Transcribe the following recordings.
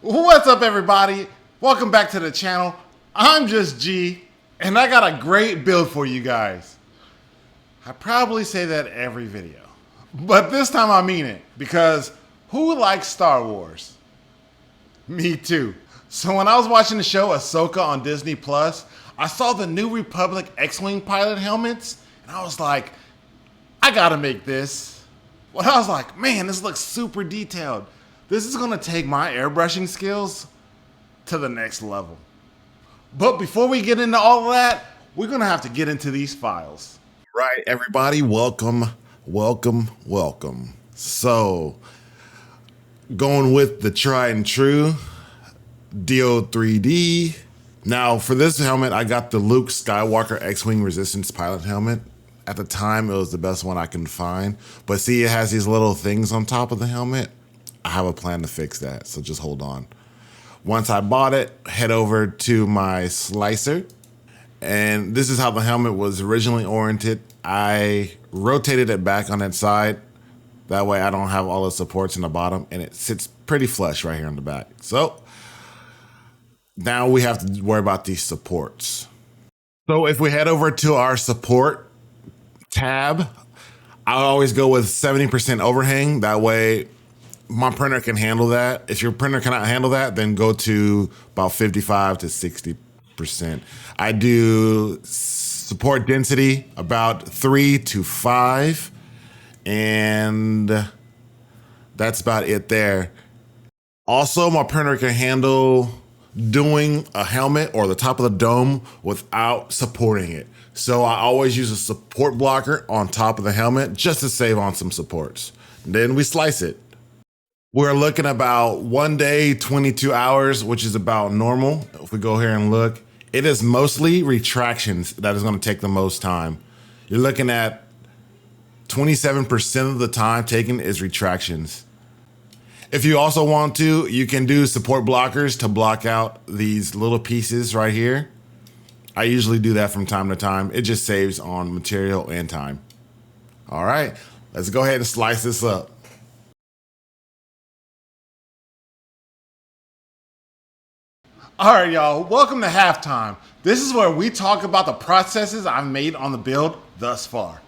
What's up, everybody? Welcome back to the channel. I'm just G, and I got a great build for you guys. I probably say that every video, but this time I mean it, because who likes Star Wars? Me too. So when I was watching the show Ahsoka on Disney Plus, I saw the New Republic X-Wing pilot helmets, and I was like, I gotta make this. Well, I was like, man, this looks super detailed. This is gonna take my airbrushing skills to the next level. But before we get into all of that, we're gonna have to get into these files. Right, everybody, welcome. So, going with the tried and true DO3D. Now, for this helmet, I got the Luke Skywalker X-Wing Resistance Pilot helmet. At the time, it was the best one I can find. But see, it has these little things on top of the helmet. I have a plan to fix that, so just hold on. Once I bought it, head over to my slicer. And this is how the helmet was originally oriented. I rotated it back on that side. That way I don't have all the supports in the bottom, and it sits pretty flush right here on the back. So now we have to worry about these supports. So if we head over to our support tab, I always go with 70% overhang. That way my printer can handle that. If your printer cannot handle that, then go to about 55 to 60%. I do support density about 3 to 5, and that's about it there. Also, my printer can handle doing a helmet or the top of the dome without supporting it. So I always use a support blocker on top of the helmet just to save on some supports. Then we slice it. We're looking about 1 day, 22 hours, which is about normal. If we go here and look, it is mostly retractions that is going to take the most time. You're looking at 27% of the time taken is retractions. If you also want to, you can do support blockers to block out these little pieces right here. I usually do that from time to time. It just saves on material and time. All right, let's go ahead and slice this up. All right, y'all, welcome to halftime. This is where we talk about the processes I've made on the build thus far.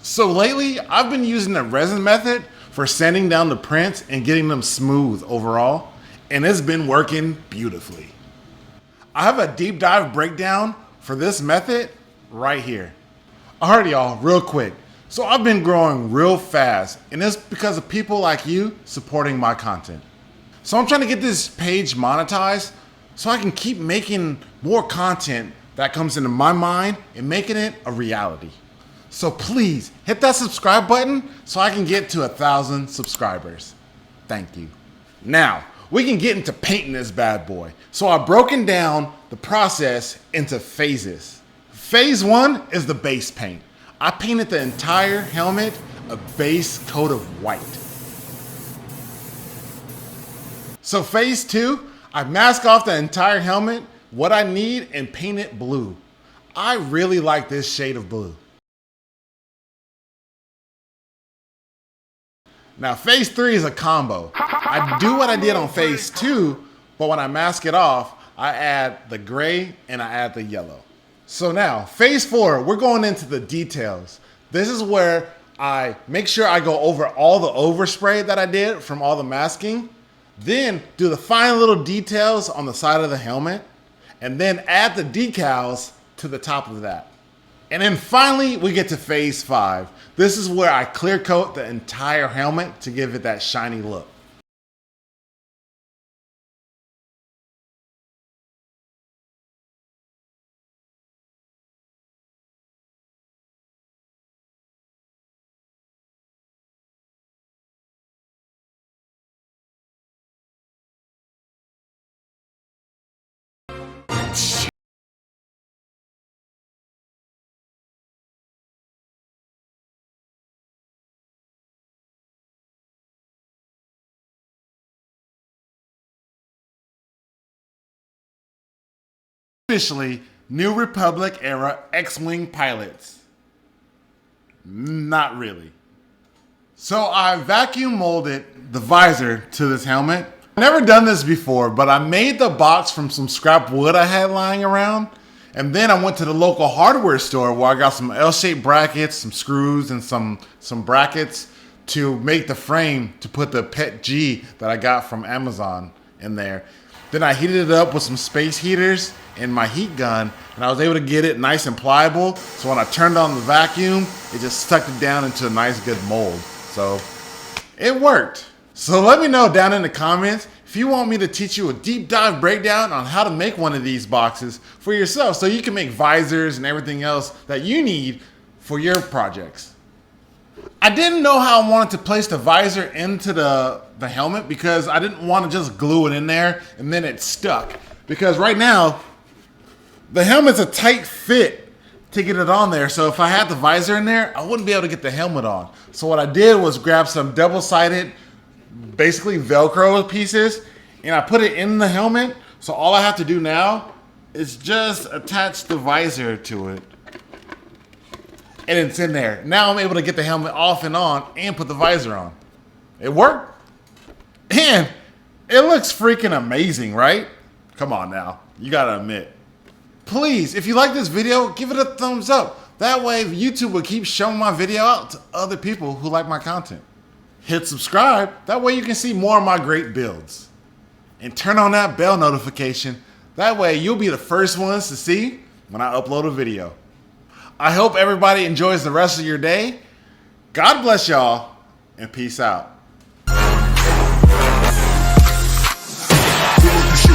So lately, I've been using the resin method for sanding down the prints and getting them smooth overall, and it's been working beautifully. I have a deep dive breakdown for this method right here. All right, y'all, real quick. So I've been growing real fast, and it's because of people like you supporting my content. So I'm trying to get this page monetized so I can keep making more content that comes into my mind and making it a reality. So please hit that subscribe button so I can get to 1,000 subscribers. Thank you. Now, we can get into painting this bad boy. So I've broken down the process into phases. Phase 1 is the base paint. I painted the entire helmet a base coat of white. So phase 2, I mask off the entire helmet, what I need, and paint it blue. I really like this shade of blue. Now phase 3 is a combo. I do what I did on phase 2, but when I mask it off, I add the gray and I add the yellow. So now phase 4, we're going into the details. This is where I make sure I go over all the overspray that I did from all the masking, then do the fine little details on the side of the helmet, and then add the decals to the top of that. And then finally, we get to phase 5. This is where I clear coat the entire helmet to give it that shiny look. Officially, New Republic era X-Wing pilots. Not really. So I vacuum molded the visor to this helmet Never done this before, but I made the box from some scrap wood I had lying around. And then I went to the local hardware store where I got some L-shaped brackets, some screws, and some brackets to make the frame to put the Pet G that I got from Amazon in there. Then I heated it up with some space heaters and my heat gun, and I was able to get it nice and pliable. So when I turned on the vacuum, it just sucked it down into a nice good mold. So it worked. So let me know down in the comments if you want me to teach you a deep dive breakdown on how to make one of these boxes for yourself so you can make visors and everything else that you need for your projects. I didn't know how I wanted to place the visor into the helmet because I didn't want to just glue it in there and then it stuck. Because right now, the helmet's a tight fit to get it on there. So if I had the visor in there, I wouldn't be able to get the helmet on. So what I did was grab some double-sided, basically Velcro pieces, and I put it in the helmet. So all I have to do now is just attach the visor to it. And it's in there. Now I'm able to get the helmet off and on and put the visor on. It worked. And it looks freaking amazing, right? Come on now. You gotta admit. Please, if you like this video, give it a thumbs up. That way YouTube will keep showing my video out to other people who like my content. Hit subscribe. That way you can see more of my great builds. And turn on that bell notification. That way you'll be the first ones to see when I upload a video. I hope everybody enjoys the rest of your day. God bless y'all, and peace out. She